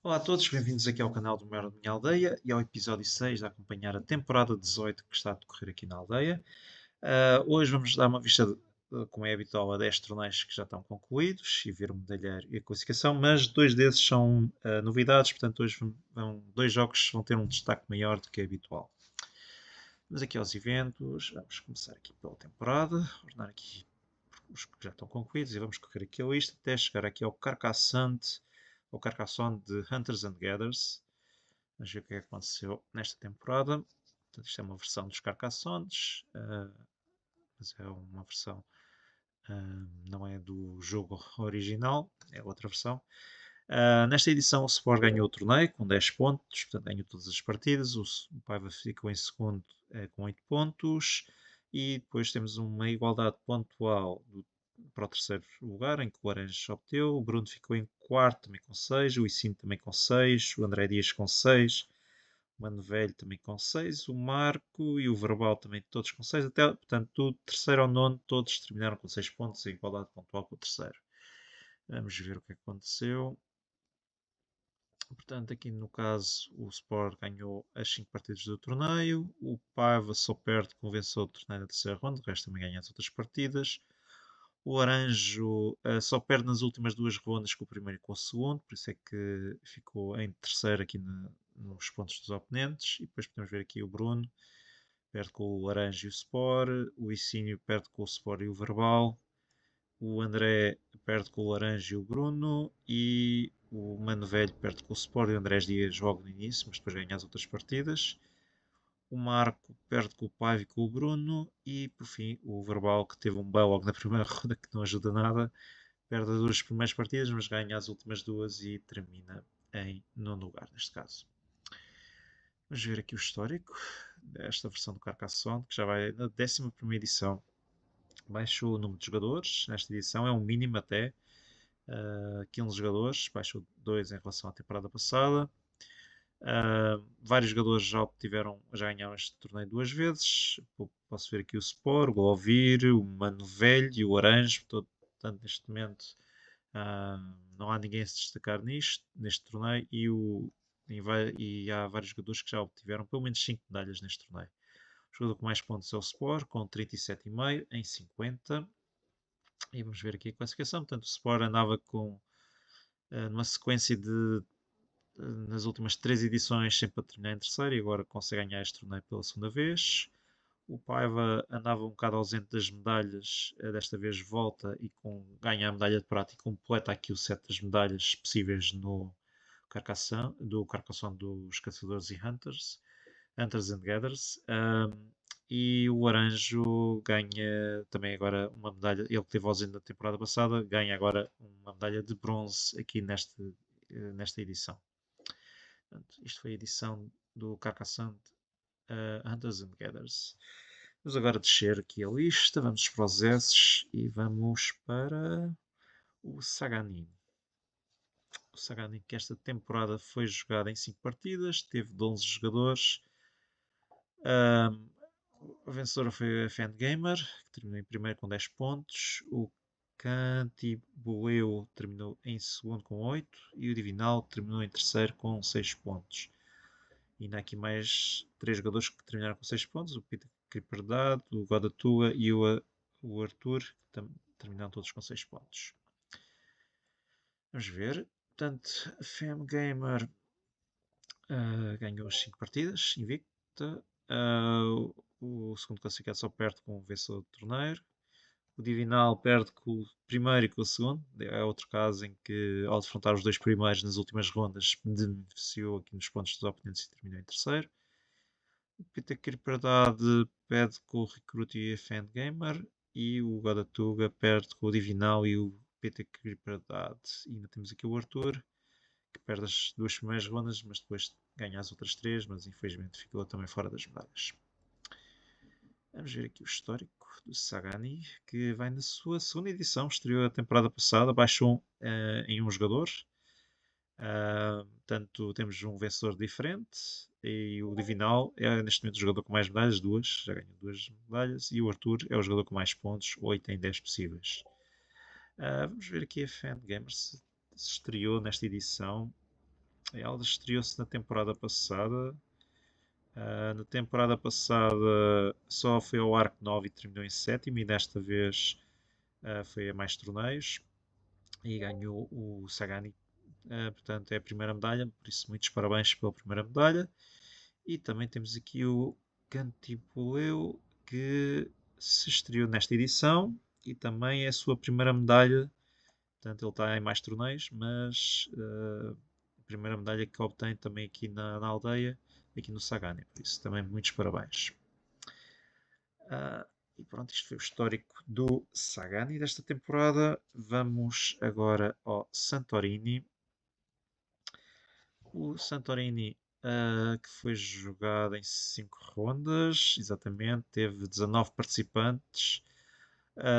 Olá a todos, bem-vindos aqui ao canal do Maior da Minha Aldeia e ao episódio 6 a acompanhar a temporada 18 que está a decorrer aqui na aldeia. Hoje vamos dar uma vista, como é habitual, a 10 torneios que já estão concluídos e ver o medalheiro e a classificação, mas dois desses são novidades, portanto hoje dois jogos vão ter um destaque maior do que é habitual. Vamos aqui aos eventos, vamos começar aqui pela temporada, ordenar aqui os que já estão concluídos e vamos correr aqui a lista até chegar aqui ao Carcassonne de Hunters and Gatherers. Vamos ver o que é que aconteceu nesta temporada. Portanto, isto é uma versão dos Carcassonnes, mas é uma versão, não é do jogo original, é outra versão. Nesta edição o Sport ganhou o torneio com 10 pontos, portanto ganhou todas as partidas. O Paiva ficou em segundo com 8 pontos. E depois temos uma igualdade pontual para o terceiro lugar, em que o Laranjas obteve. O Bruno ficou em quarto também com 6, o Icino também com 6, o André Dias com 6, o Mano Velho também com 6, o Marco e o Verbal também todos com 6, até, portanto, do terceiro ao nono todos terminaram com 6 pontos, em igualdade pontual com o terceiro. Vamos ver o que aconteceu. Portanto, aqui no caso, o Sport ganhou as 5 partidas do torneio, o Paiva só perde com o vencedor do torneio na terceira ronda, o resto também ganha as outras partidas. O Laranjo só perde nas últimas duas rondas com o primeiro e com o segundo, por isso é que ficou em terceiro aqui nos pontos dos oponentes. E depois podemos ver aqui o Bruno, perde com o Laranjo e o Sport, o Icínio perde com o Sport e o Verbal, o André perde com o Laranjo e o Bruno, e o Mano Velho perde com o Sport e o Andrés Dias joga no início, mas depois ganha as outras partidas. O Marco perde com o Paiva e com o Bruno. E por fim o Verbal, que teve um belo logo na primeira ronda, que não ajuda nada, perde as duas primeiras partidas, mas ganha as últimas duas e termina em nono lugar neste caso. Vamos ver aqui o histórico desta versão do Carcassonne, que já vai na 11ª edição. Baixou o número de jogadores, nesta edição é um mínimo até 15 jogadores, baixou 2 em relação à temporada passada. Vários jogadores já ganharam este torneio duas vezes. Posso ver aqui o Sport, o Golovir, o Mano Velho e o Orange. Portanto, neste momento não há ninguém a se destacar neste torneio e há vários jogadores que já obtiveram pelo menos 5 medalhas neste torneio. O jogador com mais pontos é o Sport, com 37,5 em 50. E vamos ver aqui a classificação. Portanto, o Sport andava numa sequência nas últimas 3 edições sempre a terminar em terceiro e agora consegue ganhar este torneio pela segunda vez. O Paiva andava um bocado ausente das medalhas, desta vez volta e ganha a medalha de prata e completa aqui o set das medalhas possíveis no Carcassonne dos Caçadores e Hunters and Gatherers. E o Laranjo ganha também agora uma medalha, ele que teve ausente na temporada passada, ganha agora uma medalha de bronze aqui nesta edição. Portanto, isto foi a edição do Carcassonne Hunters and Gatherers. Vamos agora descer aqui a lista, vamos para os S e vamos para o Sagani. O Sagani, que esta temporada foi jogada em 5 partidas, teve 11 jogadores. A vencedora foi a Fangamer, que terminou em primeiro com 10 pontos. O Cantibueu terminou em segundo com 8 e o Divinal terminou em terceiro com 6 pontos. E ainda há aqui mais 3 jogadores que terminaram com 6 pontos: o Peter Criperdade, o Godatua e o Arthur, que terminaram todos com 6 pontos. Vamos ver. Portanto, a Fangamer ganhou as 5 partidas, invicta. O segundo classificado só perde com o vencedor do torneio. O Divinal perde com o primeiro e com o segundo. É outro caso em que, ao defrontar os dois primeiros nas últimas rondas, beneficiou aqui nos pontos dos oponentes e terminou em terceiro. O Peter Criperdade perde com o Recruit e a Fangamer. E o Godatuga perde com o Divinal e o Peter Criperdade. E ainda temos aqui o Arthur, que perde as duas primeiras rondas, mas depois ganha as outras 3, mas infelizmente ficou também fora das medalhas. Vamos ver aqui o histórico do Sagani, que vai na sua segunda edição, estreou a temporada passada, baixou em um jogador. Portanto, temos um vencedor diferente e o Divinal é neste momento o jogador com mais medalhas, já ganhou 2 medalhas, e o Arthur é o jogador com mais pontos, 8 em 10 possíveis. Vamos ver aqui a Fangamer se estreou nesta edição. Ela estreou-se na temporada passada. Na temporada passada só foi ao arco 9 e terminou em sétimo, e desta vez foi a mais torneios e ganhou o Sagani. Portanto, é a primeira medalha, por isso muitos parabéns pela primeira medalha. E também temos aqui o Cantipuleu, que se estreou nesta edição e também é a sua primeira medalha. Portanto, ele está em mais torneios, mas a primeira medalha que obtém também aqui na aldeia, aqui no Sagani. Por isso, também muitos parabéns. E pronto, isto foi o histórico do Sagani desta temporada. Vamos agora ao Santorini. O Santorini, que foi jogado em 5 rondas, exatamente, teve 19 participantes.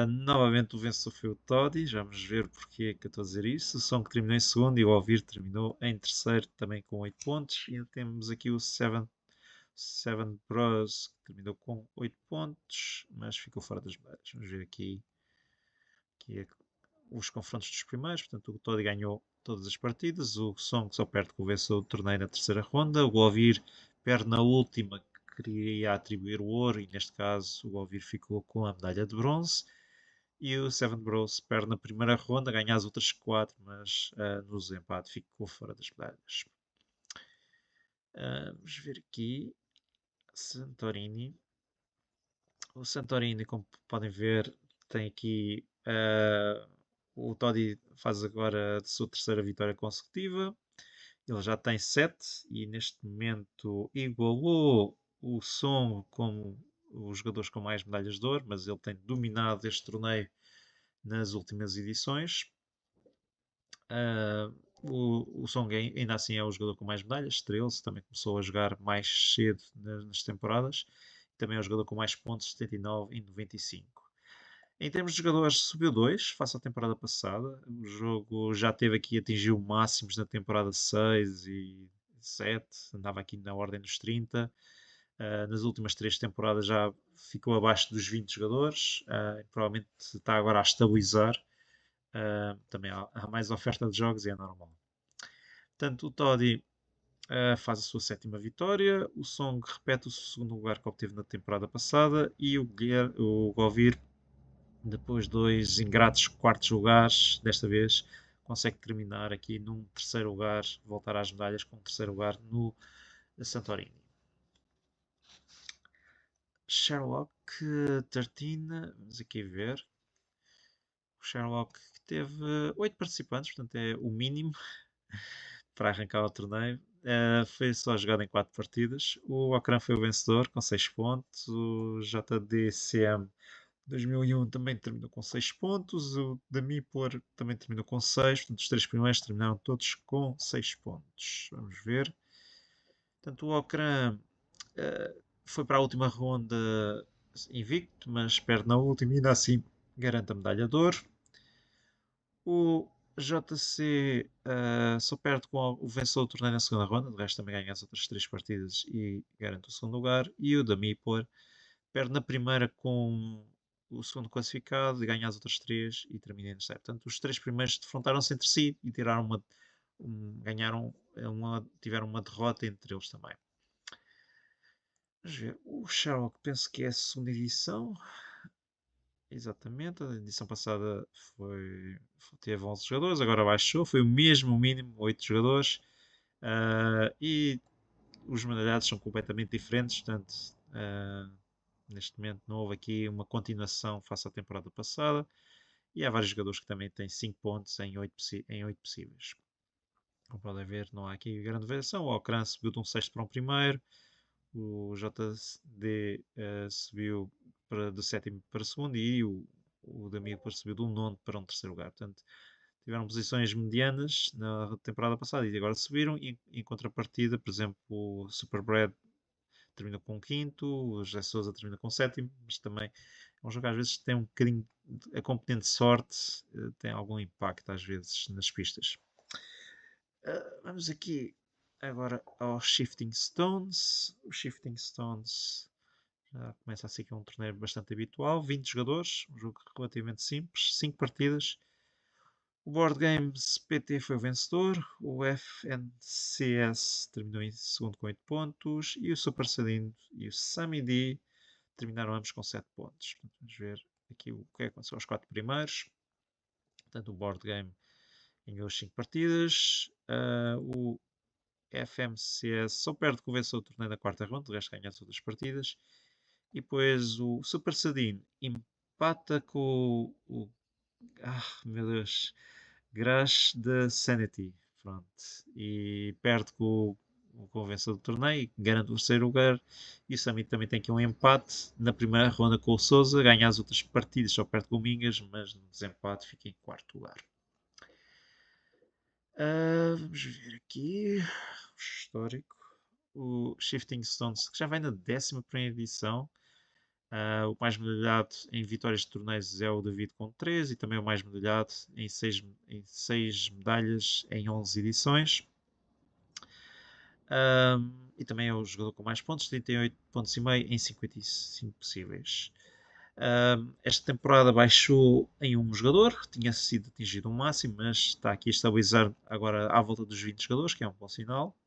Novamente o vencedor foi o Toddy, já vamos ver porque é que eu estou a dizer isso. O Song terminou em segundo e o Alvir terminou em terceiro, também com 8 pontos. E ainda temos aqui o Seven Bros, que terminou com 8 pontos, mas ficou fora das medalhas. Vamos ver aqui os confrontos dos primeiros. Portanto, o Toddy ganhou todas as partidas. O Song só perde com o vencedor do torneio na terceira ronda. O Alvir perde na última, que queria atribuir o ouro, e neste caso o Alvir ficou com a medalha de bronze. E o Seven Bros perde na primeira ronda, ganha as outras 4, mas no desempate ficou fora das medalhas. Vamos ver aqui. Santorini. O Santorini, como podem ver, tem aqui. O Toddy faz agora a sua terceira vitória consecutiva. Ele já tem 7 e neste momento igualou o Song como os jogadores com mais medalhas de ouro, mas ele tem dominado este torneio nas últimas edições. O Song ainda assim é o jogador com mais medalhas, 13, também começou a jogar mais cedo nas temporadas. Também é o jogador com mais pontos, 79 e 95. Em termos de jogadores, subiu 2 face à temporada passada. O jogo já teve aqui, atingiu máximos na temporada 6 e 7, andava aqui na ordem dos 30. Nas últimas 3 temporadas já ficou abaixo dos 20 jogadores. Provavelmente está agora a estabilizar. Também há mais oferta de jogos e é normal. Portanto, o Toddy faz a sua sétima vitória. O Song repete o segundo lugar que obteve na temporada passada. E o Govir, depois de 2 ingratos quartos lugares, desta vez consegue terminar aqui num terceiro lugar, voltar às medalhas com um terceiro lugar no Santorini. Sherlock 13, vamos aqui ver. O Sherlock teve 8 participantes, portanto é o mínimo para arrancar o torneio. Foi só jogado em 4 partidas. O Okran foi o vencedor com 6 pontos. O JDCM 2001 também terminou com 6 pontos. O Damipor também terminou com 6. Portanto, os 3 primeiros terminaram todos com 6 pontos. Vamos ver. Portanto, o Okran foi para a última ronda invicto, mas perde na última e ainda assim garante a medalha de ouro. O JC só perde com o vencedor do torneio na segunda ronda, de resto também ganha as outras 3 partidas e garante o segundo lugar. E o Damipor perde na primeira com o segundo classificado, ganha as outras 3 e termina em terceiro. Portanto, os 3 primeiros defrontaram-se entre si e tiraram tiveram uma derrota entre eles também. Vamos ver. O Sherlock penso que é a segunda edição. Exatamente, a edição passada teve 11 jogadores, agora baixou, foi o mesmo, o mínimo, 8 jogadores. E os medalhados são completamente diferentes, portanto, neste momento não houve aqui uma continuação face à temporada passada. E há vários jogadores que também têm 5 pontos em 8 possíveis. Como podem ver, não há aqui grande variação. O Okran subiu de um sexto para um primeiro. O JD subiu do sétimo para o segundo e o Damir subiu de um nono para um terceiro lugar. Portanto, tiveram posições medianas na temporada passada e agora subiram. E, em contrapartida, por exemplo, o Superbred terminou com quinto, o José Souza terminou com sétimo, mas também é um jogo que às vezes tem um bocadinho, a componente de sorte tem algum impacto às vezes nas pistas. Vamos aqui agora ao Shifting Stones. O Shifting Stones já começa a ser aqui um torneio bastante habitual. 20 jogadores, um jogo relativamente simples, 5 partidas. O Board Games PT foi o vencedor, o FNCS terminou em segundo com 8 pontos e o Super Sadino e o Sammy D terminaram ambos com 7 pontos. Portanto, vamos ver aqui o que é que aconteceu aos 4 primeiros. Portanto, o Board Game ganhou as 5 partidas. O FMCS só perde que venceu o torneio na quarta ronda, o resto ganha as outras partidas. E depois o Super Sadino empata com o. Ah, meu Deus! Grash da Sanity. Pronto. E perde com o vencedor do torneio e garante o terceiro lugar. E o Summit também tem aqui um empate na primeira ronda com o Souza. Ganha as outras partidas, só perde com o Mingas, mas no desempate fica em quarto lugar. Vamos ver aqui o histórico. O Shifting Stones, que já vai na 11ª edição. O mais medalhado em vitórias de torneios é o David com 3 e também o mais medalhado em 6 medalhas em 11 edições. E também é o jogador com mais pontos, 38,5 pontos em 55 possíveis. Esta temporada baixou em um jogador, tinha sido atingido um máximo, mas está aqui a estabilizar agora à volta dos 20 jogadores, que é um bom sinal.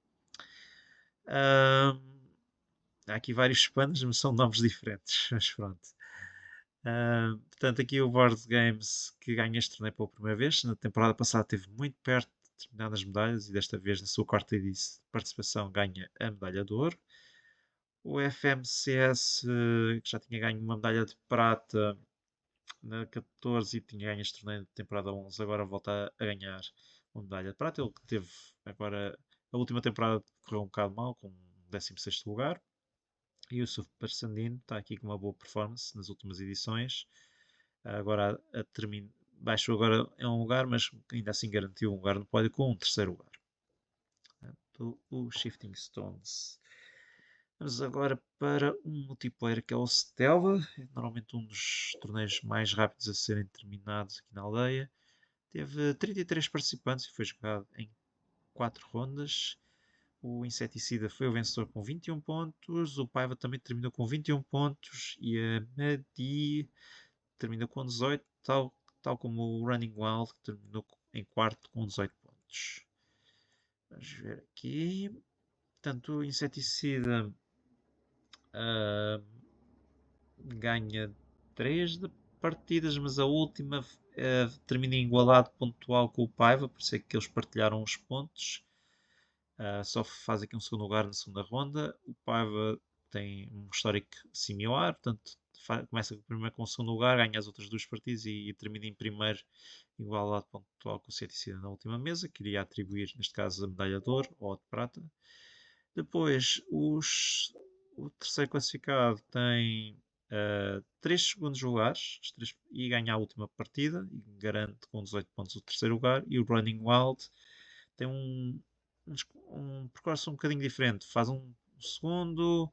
Há aqui vários panos, mas são nomes diferentes, mas pronto. Portanto, aqui o Board Games que ganha este torneio pela primeira vez. Na temporada passada esteve muito perto de terminar as medalhas e desta vez, na sua quarta edição de participação, ganha a medalha de ouro. O FMCS, que já tinha ganho uma medalha de prata na 14 e tinha ganho este torneio de temporada 11, agora volta a ganhar uma medalha de prata. Ele teve agora, a última temporada correu um bocado mal, com 16º lugar. E o Super Sandino está aqui com uma boa performance nas últimas edições. Agora baixou agora em um lugar, mas ainda assim garantiu um lugar no pódio com um terceiro lugar. Portanto, o Shifting Stones. Vamos agora para um multiplayer que é o Stella, normalmente um dos torneios mais rápidos a serem terminados aqui na aldeia. Teve 33 participantes e foi jogado em 4 rondas. O Inseticida foi o vencedor com 21 pontos. O Paiva também terminou com 21 pontos. E a Madi terminou com 18, tal como o Running Wild, que terminou em quarto com 18 pontos. Vamos ver aqui. Portanto, o Inseticida ganha 3 de partidas, mas a última termina igualado pontual com o Paiva, por isso é que eles partilharam os pontos. Só faz aqui um segundo lugar na segunda ronda. O Paiva tem um histórico similar, portanto começa primeiro com o segundo lugar, ganha as outras duas partidas e termina em primeiro, igualado pontual com o Ceticida na última mesa. Queria atribuir, neste caso, a medalha de ouro ou a de prata. Depois, o terceiro classificado tem 3 segundos lugares e ganha a última partida e garante com 18 pontos o terceiro lugar. E o Running Wild tem um percurso um bocadinho diferente. Faz um segundo,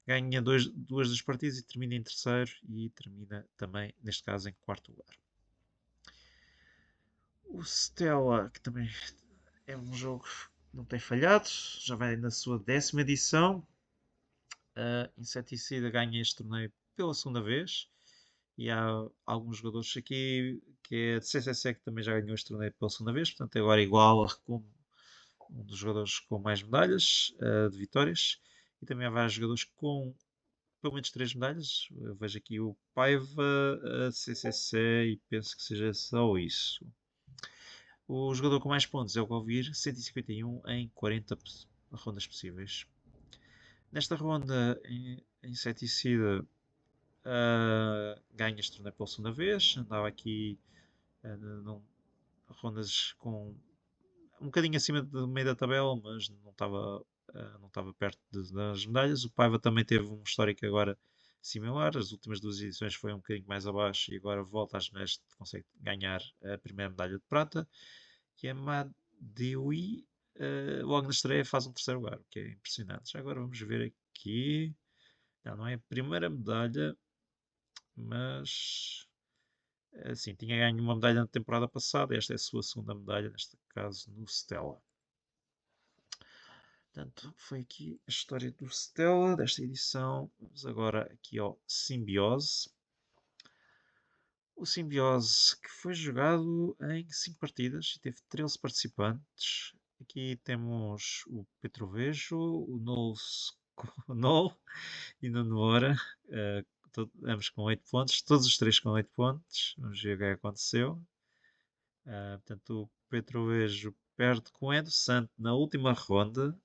ganha duas das partidas e termina em terceiro e termina também, neste caso, em quarto lugar. O Stella, que também é um jogo que não tem falhado, já vai na sua 10ª edição. Inseticida ganha este torneio pela segunda vez. E há alguns jogadores aqui que é de CCC que também já ganhou este torneio pela segunda vez. Portanto, é agora igual a como um dos jogadores com mais medalhas de vitórias. E também há vários jogadores com pelo menos 3 medalhas. Eu vejo aqui o Paiva, a CCC e penso que seja só isso. O jogador com mais pontos é o Govir, 151 em 40 rondas possíveis. Nesta ronda, Inseticida ganha este torneio pela segunda vez. Andava aqui rondas com um bocadinho acima do meio da tabela, mas não estava perto das medalhas. O Paiva também teve um histórico agora similar. As últimas duas edições foi um bocadinho mais abaixo e agora volta às medalhas, consegue ganhar a primeira medalha de prata. E a Madiwi, logo na estreia, faz um terceiro lugar, o que é impressionante. Já agora vamos ver aqui. Não é a primeira medalha, mas assim, tinha ganho uma medalha na temporada passada. Esta é a sua segunda medalha, neste caso no Stella. Portanto, foi aqui a história do Stella, desta edição. Vamos agora aqui ao Simbiose. O Simbiose, que foi jogado em 5 partidas e teve 13 participantes. Aqui temos o Petrovejo, o Knowles, o Null e Nuno Moura, ambos com 8 pontos, todos os três com 8 pontos. Vamos ver o que é que aconteceu. Portanto, o Petrovejo perde com o Edo Santo na última ronda.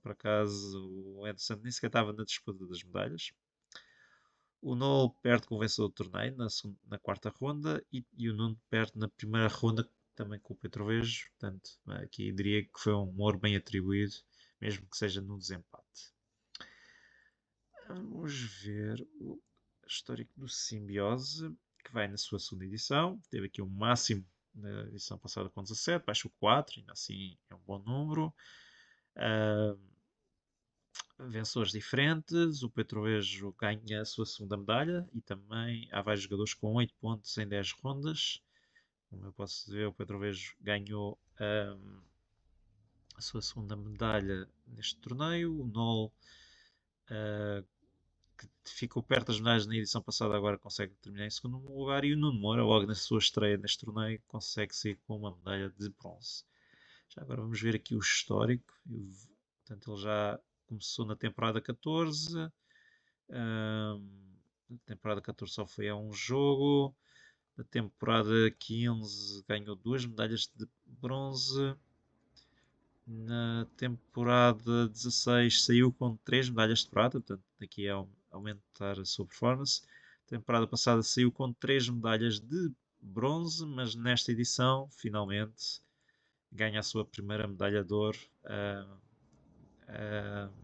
Por acaso, o Edo Santo nem sequer estava na disputa das medalhas. O Null perde com o vencedor do torneio na quarta ronda e o Nuno perde na primeira ronda também com o Petrovejo. Portanto, aqui diria que foi um humor bem atribuído, mesmo que seja no desempate. Vamos ver o histórico do Simbiose, que vai na sua segunda edição. Teve aqui um máximo na edição passada com 17, baixou 4, ainda assim é um bom número. Vencedores diferentes, o Petrovejo ganha a sua segunda medalha e também há vários jogadores com 8 pontos em 10 rondas. Como eu posso ver, o Petrovejo ganhou a sua segunda medalha neste torneio. O Nol, que ficou perto das medalhas na edição passada, agora consegue terminar em segundo lugar. E o Nuno Moura, logo na sua estreia neste torneio, consegue sair com uma medalha de bronze. Já agora vamos ver aqui o histórico. Portanto, ele já começou na temporada 14. Na temporada 14 só foi a um jogo. Na temporada 15 ganhou 2 medalhas de bronze. Na temporada 16 saiu com 3 medalhas de prata, portanto aqui é aumentar a sua performance. Na temporada passada saiu com 3 medalhas de bronze, mas nesta edição finalmente ganha a sua primeira medalha de ouro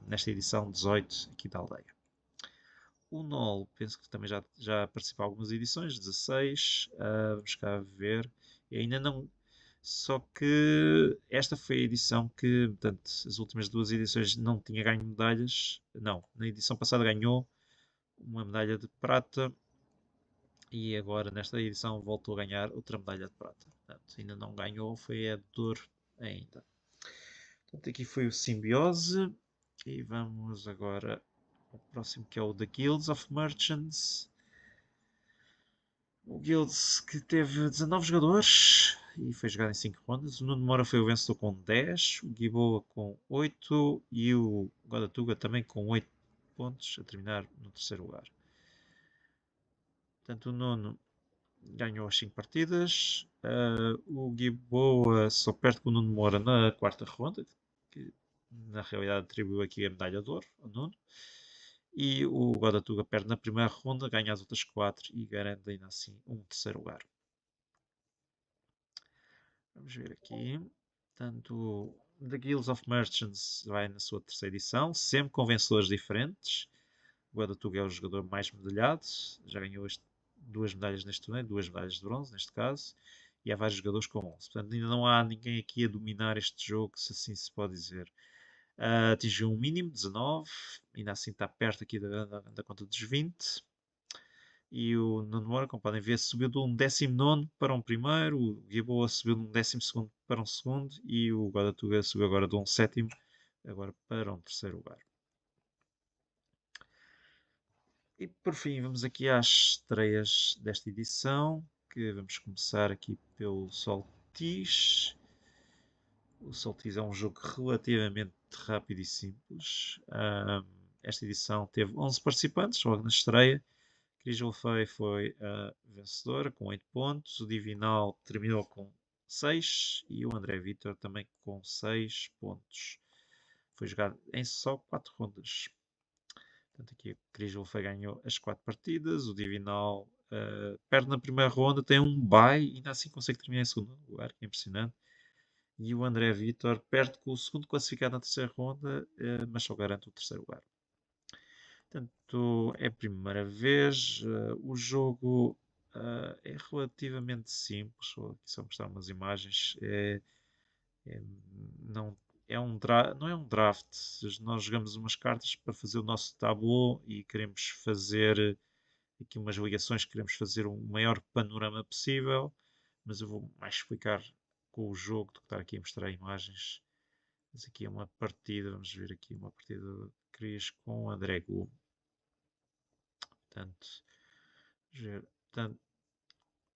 nesta edição 18 aqui da aldeia. O NOL, penso que também já participou em algumas edições, 16, vamos cá ver, e ainda não, só que esta foi a edição que, portanto, as últimas 2 edições não tinha ganho medalhas, não, na edição passada ganhou uma medalha de prata, e agora nesta edição voltou a ganhar outra medalha de prata, portanto, ainda não ganhou, foi a de ouro ainda. Portanto, aqui foi o Simbiose, e vamos agora ao próximo, que é o The Guilds of Merchants. O Guilds, que teve 19 jogadores e foi jogado em 5 rondas. O Nuno Moura foi o vencedor com 10, o Giboa com 8 e o Godatuga também com 8 pontos, a terminar no terceiro lugar. Portanto, o Nuno ganhou as 5 partidas. O Giboa só perde com o Nuno Moura na quarta ronda, que na realidade atribuiu aqui a medalha de ouro ao Nuno. E o Godatuga perde na primeira ronda, ganha as outras 4 e garante ainda assim um terceiro lugar. Vamos ver aqui. Portanto, The Guilds of Merchants vai na sua terceira edição, sempre com vencedores diferentes. O Godatuga é o jogador mais medalhado, já ganhou 2 medalhas neste torneio, 2 medalhas de bronze neste caso, e há vários jogadores com 11. Portanto, ainda não há ninguém aqui a dominar este jogo, se assim se pode dizer. Atingiu um mínimo, 19, ainda assim está perto aqui da conta dos 20. E o Nuno Moura, como podem ver, subiu de um 19º para um primeiro, o Giboa subiu de um 12º para um segundo e o Godatuga subiu agora de um 7º agora para um terceiro lugar. E por fim, vamos aqui às estreias desta edição, que vamos começar aqui pelo Soltis. O Soltis é um jogo relativamente rápido e simples. Esta edição teve 11 participantes, logo na estreia. Cris Wolfei foi a vencedora com 8 pontos. O Divinal terminou com 6 e o André Vitor também com 6 pontos. Foi jogado em só 4 rondas. Portanto, aqui a Cris Wolfei ganhou as 4 partidas. O Divinal perde na primeira ronda, tem um bye e ainda assim consegue terminar em segundo lugar, que é impressionante. E o André Vitor perde com o segundo classificado na terceira ronda, mas só garante o terceiro lugar. Portanto, é a primeira vez. O jogo é relativamente simples. Vou aqui só mostrar umas imagens. Não, não é um draft. Nós jogamos umas cartas para fazer o nosso tabu e queremos fazer aqui umas ligações. Queremos fazer o maior panorama possível. Mas eu vou mais explicar com o jogo do que estar aqui a mostrar imagens. Mas aqui é uma partida. Vamos ver aqui uma partida de Cris com o André Gu. Portanto,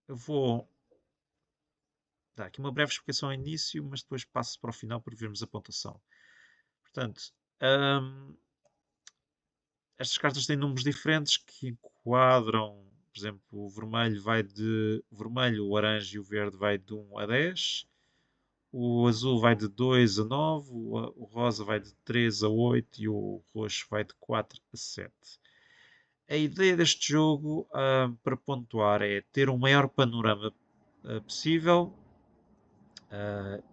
Eu vou dar aqui uma breve explicação ao início, mas depois passo para o final para vermos a pontuação. Portanto, hum, estas cartas têm números diferentes que enquadram, por exemplo, o vermelho, o laranja e o verde vai de 1 a 10. O azul vai de 2 a 9, o rosa vai de 3 a 8 e o roxo vai de 4 a 7. A ideia deste jogo, para pontuar, é ter o maior panorama possível,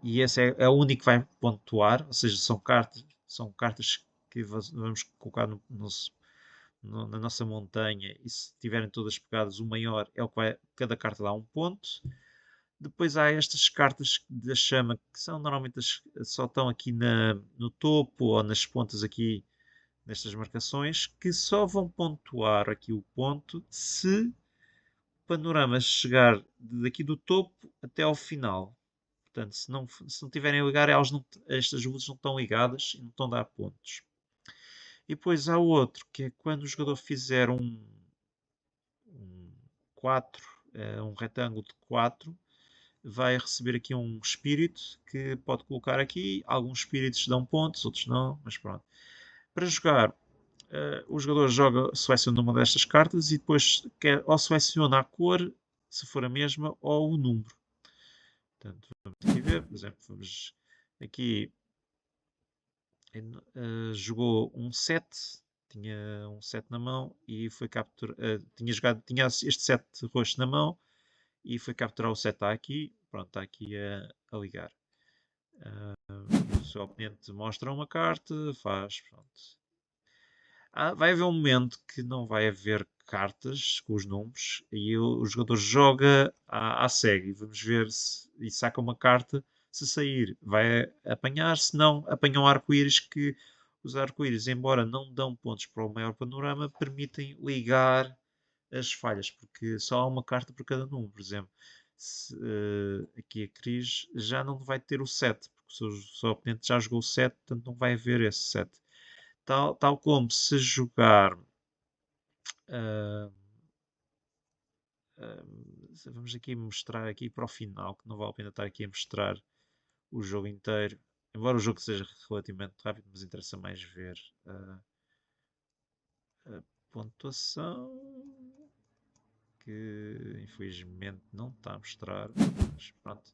e esse é o único que vai pontuar, ou seja, são cartas que vamos colocar na nossa montanha, e se tiverem todas pegadas, o maior é o que vai, cada carta dá um ponto. Depois há estas cartas da chama que são normalmente só estão aqui no topo ou nas pontas aqui nestas marcações, que só vão pontuar aqui o ponto se o panorama chegar daqui do topo até ao final. Portanto, se não tiverem a ligar, estas luzes não estão ligadas e não estão a dar pontos. E depois há outro, que é quando o jogador fizer um 4, um retângulo de 4, vai receber aqui um espírito que pode colocar aqui. Alguns espíritos dão pontos, outros não, mas pronto. Para jogar, o jogador seleciona uma destas cartas e depois ou seleciona a cor, se for a mesma, ou o número. Portanto, vamos aqui ver, por exemplo, vamos aqui, jogou um 7, tinha um 7 na mão e foi capturar, tinha este 7 roxo na mão e foi capturar o 7 está aqui, pronto, está aqui a ligar. O seu oponente mostra uma carta, faz, pronto. Vai haver um momento que não vai haver cartas com os números e o jogador joga à cega e vamos ver se e saca uma carta. Se sair, vai apanhar, se não, apanha um arco-íris, que os arco-íris, embora não dão pontos para o maior panorama, permitem ligar as falhas, porque só há uma carta por cada número. Por exemplo, aqui a Cris já não vai ter o 7, porque o seu oponente já jogou o 7, portanto não vai haver esse 7. Tal como se jogar. ah, ah, Vamos aqui mostrar aqui para o final, que não vale a pena estar aqui a mostrar o jogo inteiro. Embora o jogo seja relativamente rápido, mas interessa mais ver a pontuação, que infelizmente não está a mostrar. Mas pronto.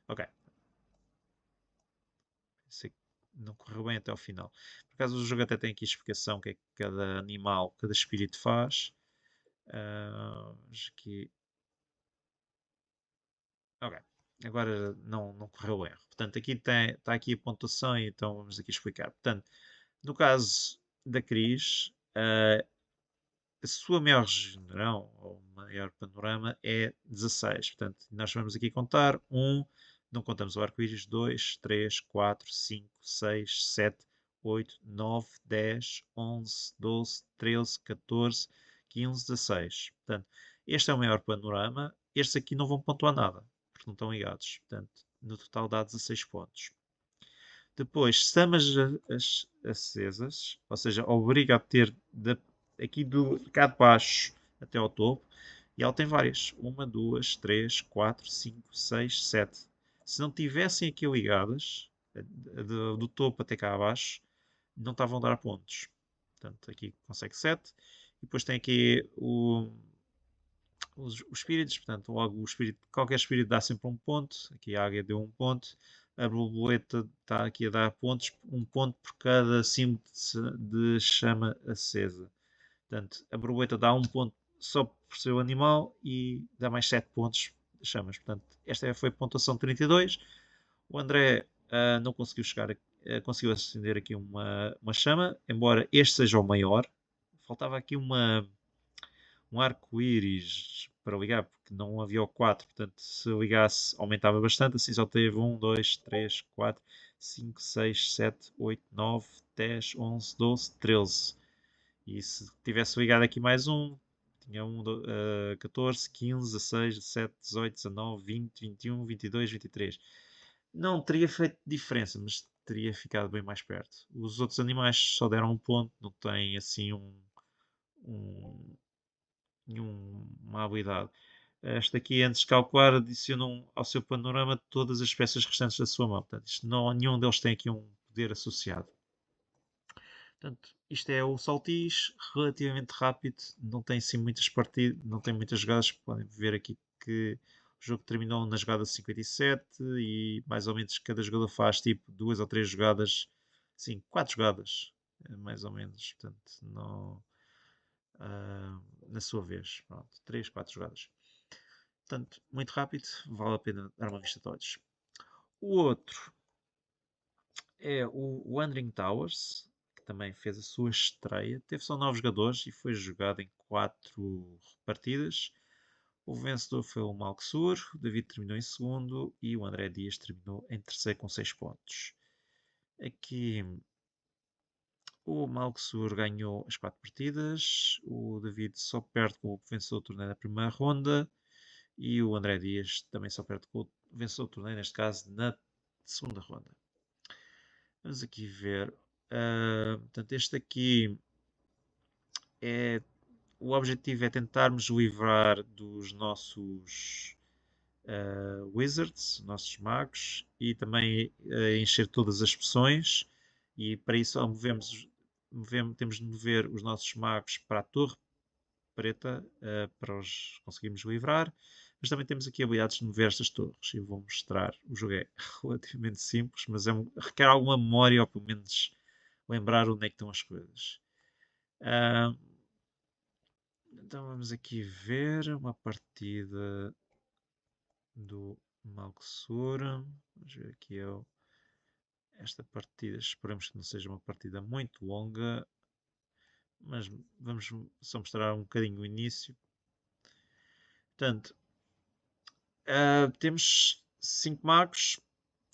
Ok. Sei que não correu bem até ao final. Por acaso o jogo até tem aqui explicação o que é que cada animal, cada espírito faz. Aqui. Ok. Agora não correu o erro. Portanto, aqui está aqui a pontuação, então vamos aqui explicar. Portanto, no caso da Cris, a sua maior região, ou maior panorama, é 16. Portanto, nós vamos aqui contar 1, não contamos o arco-íris, 2, 3, 4, 5, 6, 7, 8, 9, 10, 11, 12, 13, 14, 15, 16. Portanto, este é o maior panorama. Estes aqui não vão pontuar nada, porque não estão ligados. Portanto, no total dá 16 pontos. Depois, chamas as acesas, ou seja, obriga a ter aqui de cá de baixo até ao topo, e ela tem várias. Uma, duas, três, quatro, cinco, seis, sete. Se não tivessem aqui ligadas, do topo até cá abaixo, não estavam a dar pontos. Portanto, aqui consegue 7. E depois tem aqui os espíritos, portanto, logo qualquer espírito dá sempre um ponto. Aqui a águia deu um ponto. A borboleta está aqui a dar pontos, um ponto por cada símbolo de chama acesa. Portanto, a borboleta dá um ponto só por ser o animal e dá mais 7 pontos de chamas. Portanto, esta foi a pontuação 32. O André não conseguiu chegar, conseguiu acender aqui uma chama, embora este seja o maior. Faltava aqui um arco-íris para ligar, porque não havia o 4, portanto, se ligasse aumentava bastante, assim só teve 1, 2, 3, 4, 5, 6, 7, 8, 9, 10, 11, 12, 13. E se tivesse ligado aqui mais um, tinha 14, 15, 16, 17, 18, 19, 20, 21, 22, 23. Não teria feito diferença, mas teria ficado bem mais perto. Os outros animais só deram um ponto, não têm assim um, nenhuma habilidade. Esta aqui, antes de calcular, adicionam ao seu panorama todas as peças restantes da sua mão. Portanto, nenhum deles tem aqui um poder associado. Portanto, isto é o saltis, relativamente rápido, não tem assim muitas partidas, não tem muitas jogadas. Podem ver aqui que o jogo terminou na jogada 57 e mais ou menos cada jogador faz tipo 2 ou 3 jogadas, sim, 4 jogadas, mais ou menos. Portanto, não, na sua vez, pronto, 3, 4 jogadas. Portanto, muito rápido, vale a pena dar uma vista de olhos. O outro é o Wandering Towers, que também fez a sua estreia. Teve só 9 jogadores e foi jogado em 4 partidas. O vencedor foi o Malksur, o David terminou em segundo e o André Dias terminou em terceiro com 6 pontos. Aqui o Malksur ganhou as 4 partidas, o David só perde com o vencedor do torneio na primeira ronda e o André Dias também só perde com o vencedor do torneio, neste caso na segunda ronda. Vamos aqui ver. Portanto, este aqui é. O objetivo é tentarmos livrar dos nossos wizards, nossos magos, e também encher todas as poções. E para isso temos de mover os nossos magos para a torre preta para os conseguirmos livrar. Mas também temos aqui habilidades de mover estas torres. Eu vou mostrar. O jogo é relativamente simples, mas requer alguma memória, ou pelo menos lembrar onde é que estão as coisas. Então vamos aqui ver uma partida do Malksur. Vamos ver aqui esta partida. Esperemos que não seja uma partida muito longa, mas vamos só mostrar um bocadinho o início. Portanto, temos 5 magos.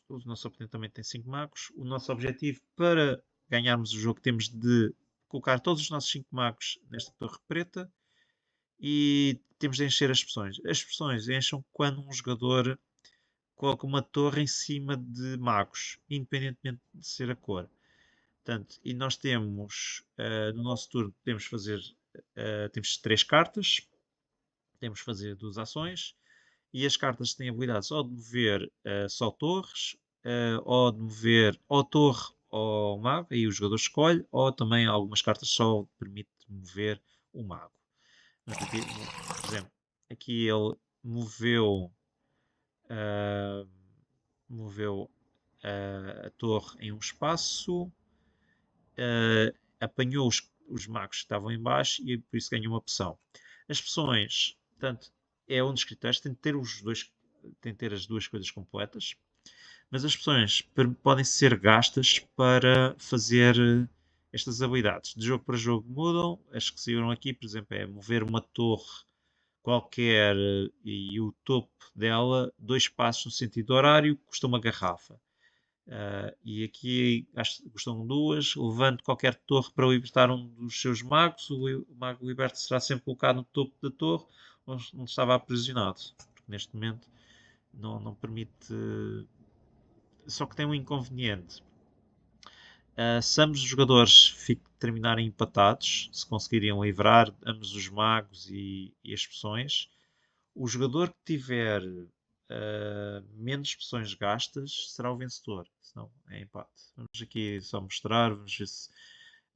O nosso oponente também tem 5 magos. O nosso objetivo para ganharmos o jogo temos de colocar todos os nossos 5 magos nesta torre preta e temos de encher as poções. As poções encham quando um jogador coloca uma torre em cima de magos, independentemente de ser a cor. Portanto, e nós temos, no nosso turno, temos 3 cartas, temos de fazer 2 ações, e as cartas têm habilidades ou de mover só torres, ou de mover ou torre ou mago, aí o jogador escolhe, ou também algumas cartas só permite mover o mago. Aqui, por exemplo, aqui ele moveu, uh, moveu a torre em um espaço, apanhou os magos que estavam em baixo e por isso ganhou uma poção. As poções, portanto, é um dos critérios, tem de ter as duas coisas completas, mas as poções podem ser gastas para fazer estas habilidades. De jogo para jogo mudam. As que saíram aqui, por exemplo, é mover uma torre qualquer e o topo dela, 2 passos no sentido horário, custa uma garrafa. E aqui acho que custam 2. Levante qualquer torre para libertar um dos seus magos. O mago liberto será sempre colocado no topo da torre onde estava aprisionado. Porque neste momento não permite. Só que tem um inconveniente. Se ambos os jogadores terminarem empatados, se conseguirem livrar ambos os magos e as poções, o jogador que tiver menos poções gastas será o vencedor, senão é empate. Vamos aqui só mostrar, vamos ver se...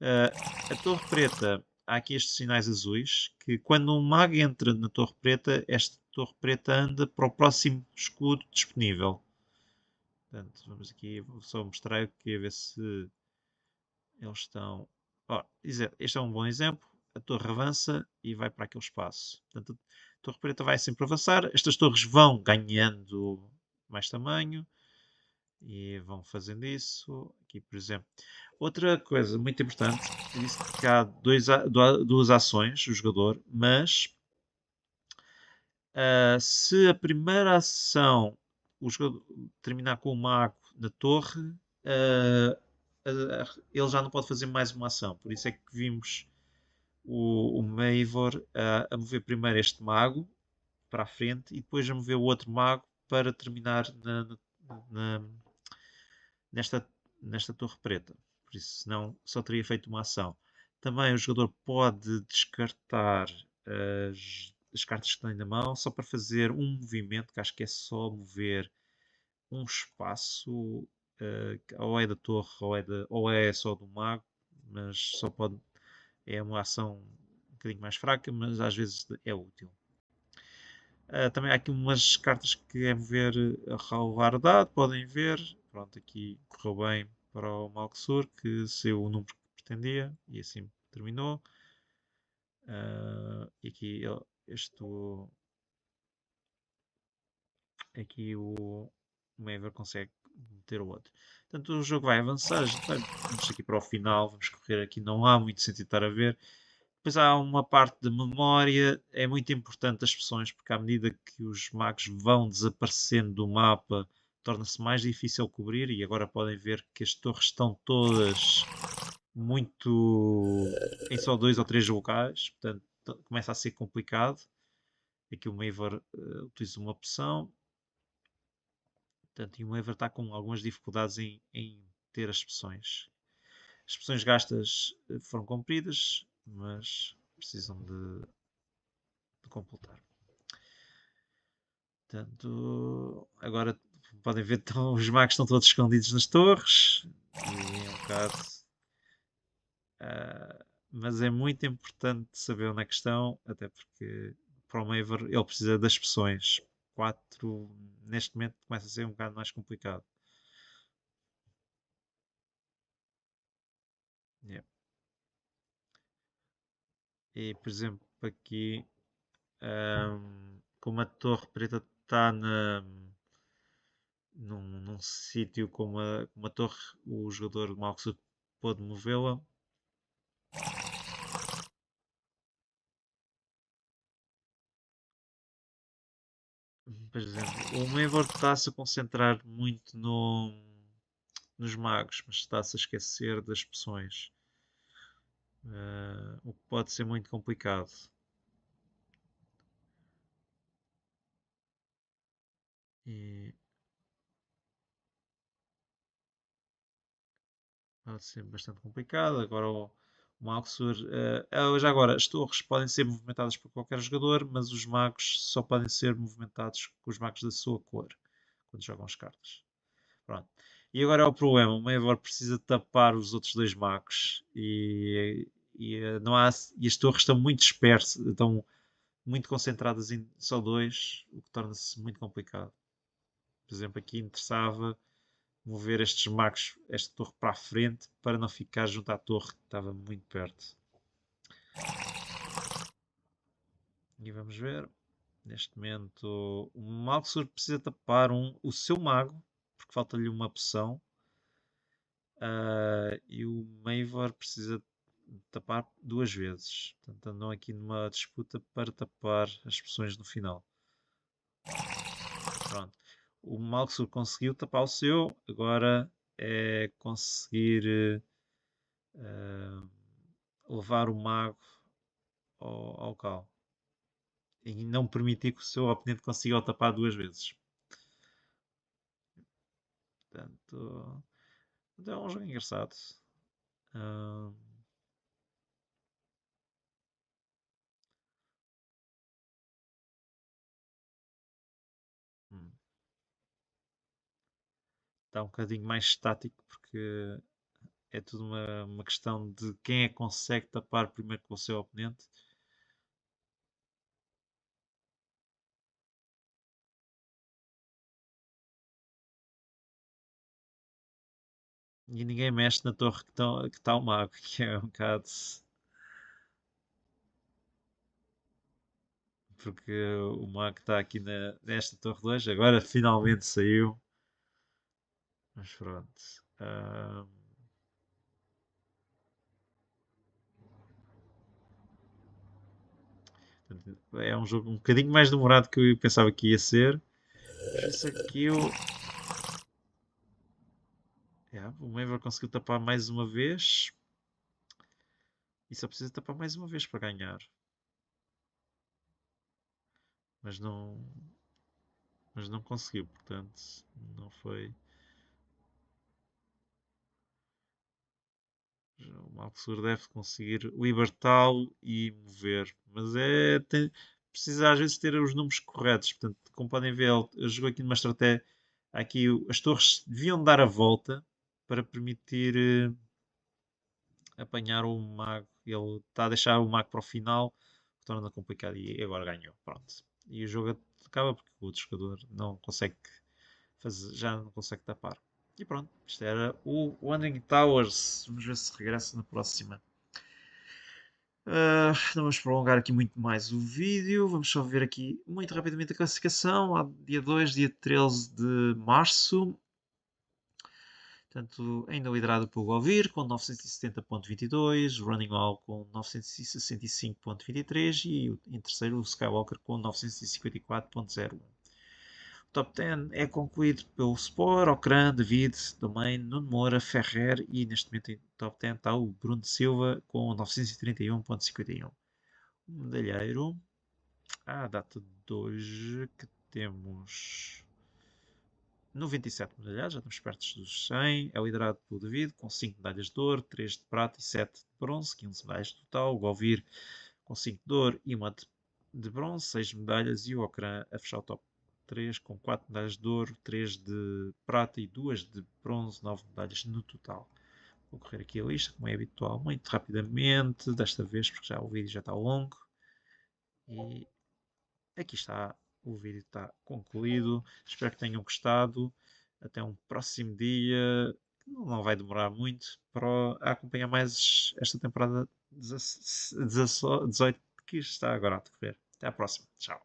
a torre preta, há aqui estes sinais azuis, que quando um mago entra na torre preta, esta torre preta anda para o próximo escudo disponível. Portanto, vamos aqui, vou só mostrar aqui a ver se eles estão... este é um bom exemplo. A torre avança e vai para aquele espaço. Portanto, a torre preta vai sempre avançar. Estas torres vão ganhando mais tamanho e vão fazendo isso. Aqui, por exemplo. Outra coisa muito importante, eu disse que há duas ações, o jogador, mas se a primeira ação o jogador terminar com o mago na torre, ele já não pode fazer mais uma ação. Por isso é que vimos o Maivor a mover primeiro este mago para a frente e depois a mover o outro mago para terminar nesta torre preta. Por isso, senão só teria feito uma ação. Também o jogador pode descartar das cartas que tem na mão, só para fazer um movimento, que acho que é só mover um espaço, que ou é da torre ou é só do mago, mas só pode. É uma ação um bocadinho mais fraca, mas às vezes é útil. Também há aqui umas cartas que é mover a relevar dado, podem ver. Pronto, aqui correu bem para o Malxur, que saiu o número que pretendia e assim terminou. E aqui aqui o Maver consegue meter o outro. Portanto, o jogo vai avançar. Vamos aqui para o final, vamos correr aqui. Não há muito sentido estar a ver. Depois há uma parte de memória, é muito importante as pessoas, porque à medida que os magos vão desaparecendo do mapa, torna-se mais difícil cobrir. E agora podem ver que as torres estão todas muito em só dois ou três locais, portanto começa a ser complicado. Aqui o Maver utiliza uma opção, portanto, e o Maver está com algumas dificuldades em ter as expressões. As expressões gastas foram cumpridas, mas precisam de completar. Portanto, agora podem ver que os magos estão todos escondidos nas torres. E é um bocado. Mas é muito importante saber onde é que estão, até porque para o Maver ele precisa das expressões. 4 neste momento começa a ser um bocado mais complicado. Yeah. E por exemplo, aqui como a Torre Preta está num sítio com uma torre, o jogador Malksut pode movê-la. Por exemplo, o Maver está-se a concentrar muito nos magos, mas está-se a esquecer das expressões. O que pode ser muito complicado. E pode ser bastante complicado. Agora o Malxur. Já agora, as torres podem ser movimentadas por qualquer jogador, mas os magos só podem ser movimentados com os magos da sua cor quando jogam as cartas. Pronto. E agora é o problema: o Maevor precisa tapar os outros dois magos não há, e as torres estão muito dispersas, estão muito concentradas em só dois, o que torna-se muito complicado. Por exemplo, aqui interessava mover estes magos, esta torre para a frente, para não ficar junto à torre que estava muito perto. E vamos ver. Neste momento, o Malxur precisa tapar o seu mago, porque falta-lhe uma opção. E o Maivor precisa tapar duas vezes. Portanto, andam aqui numa disputa para tapar as opções no final. Pronto. O Malxur conseguiu tapar o seu, agora é conseguir levar o mago ao cal e não permitir que o seu oponente consiga o tapar duas vezes. Portanto, é um jogo engraçado. Uh, Está um bocadinho mais estático porque é tudo uma questão de quem é que consegue tapar primeiro com o seu oponente. E ninguém mexe na torre que está o mago, que é um bocado. Porque o mago está aqui nesta torre 2, agora finalmente saiu. Mas pronto. É um jogo um bocadinho mais demorado que eu pensava que ia ser. Mas aqui o Maver conseguiu tapar mais uma vez. E só precisa tapar mais uma vez para ganhar. Mas não, mas não conseguiu, portanto, não foi. O Malxur deve conseguir libertá-lo e mover. Mas precisa às vezes ter os números corretos. Portanto, como podem ver, ele jogou aqui numa estratégia. Aqui as torres deviam dar a volta para permitir apanhar o mago. Ele está a deixar o mago para o final, que torna complicado. E agora ganhou. Pronto. E o jogo acaba porque o outro jogador não consegue fazer, já não consegue tapar. E pronto, isto era o Wandering Towers. Vamos ver se regressa na próxima. Não vamos prolongar aqui muito mais o vídeo. Vamos só ver aqui muito rapidamente a classificação. Há dia 2, dia 13 de março. Portanto, ainda liderado pelo Govir com 970.22, Running All com 965.23 e em terceiro o Skywalker com 954.01. O top 10 é concluído pelo Spor, Ocran, David, Domain, Nuno Moura, Ferrer e neste momento em top 10 está o Bruno Silva com 931.51. O medalheiro, à data de hoje que temos 97 medalhados, já estamos perto dos 100. É liderado pelo David, com 5 medalhas de ouro, 3 de prata e 7 de bronze, 15 medalhas total. O Govir, com 5 de ouro e 1 de bronze, 6 medalhas. E o Ocran a fechar o top 3, com 4 medalhas de ouro, 3 de prata e 2 de bronze, 9 medalhas no total. Vou correr aqui a lista, como é habitual, muito rapidamente, desta vez, porque já o vídeo já está longo. E aqui está, o vídeo está concluído. Espero que tenham gostado. Até um próximo dia, que não vai demorar muito, para acompanhar mais esta temporada 18 que está agora a decorrer. Até à próxima. Tchau.